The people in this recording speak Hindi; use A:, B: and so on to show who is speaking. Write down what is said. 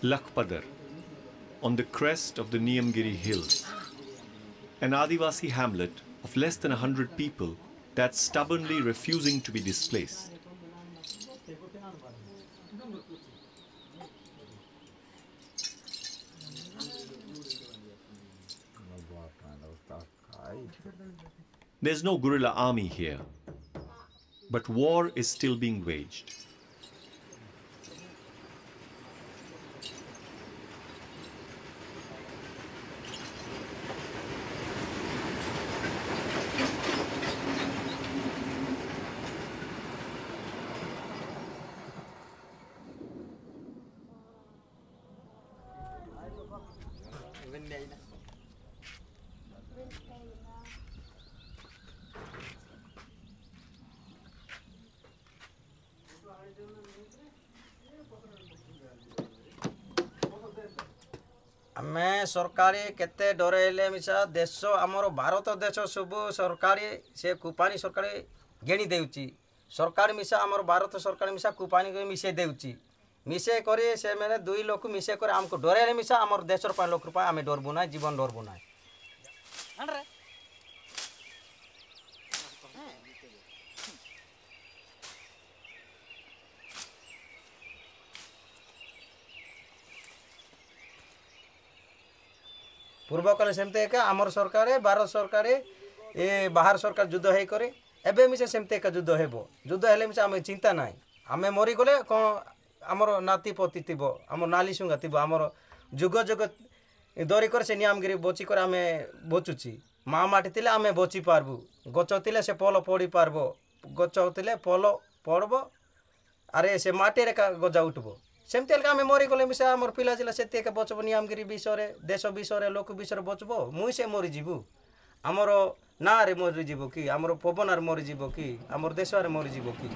A: Lakhpadar, on the crest of the Niyamgiri Hills, an Adivasi hamlet of less than 100 people that's stubbornly refusing to be displaced. There's no guerrilla army here, but war is still being waged.
B: आमे सरकारी केते डरेले मिसा देश आमर भारत देश सब सरकारी से कुपानी सरकारी गेणी देउची सरकार मिसा आमर भारत सरकार मिसा कुपानी को मिसे देउची मिसे करे से मैंने दुई लोक मिसे करे हमको डरेले मिसा आमर देशर पान लोक रुपा आमे डरबु ना जीवन डरबु ना पूर्व काले सेमते का आमर सरकार भारत सरकार ए बाहर सरकार युद्ध है करे एबे मिसे सेमते का युद्ध हेबो युद्ध हेले मिसे आमे चिंता नाही आमे मरी गले कोन आमर नाती पोती थिबो आमर नाली सुंगा थिबो आमर जुग जुग दरी कर से नियमगिरी बची कर आमे बचुची मा माटी तिले आमे बची पारबू गच तिले से पोल पड़ी पारबो गच तिले पोल पड़बो अरे से माटी रे का गजा उठबो सेमते आमे मरी गले मिसे आमर पिला जिला सेते के बचबो नियमगिरी विषय देश विषय लोक विषय बचबो मुई से मरी जीवु आमर ना रे मरी जीवो कि आमर पवन आर मरी जीवो कि आमर देश आर मरी जीवो कि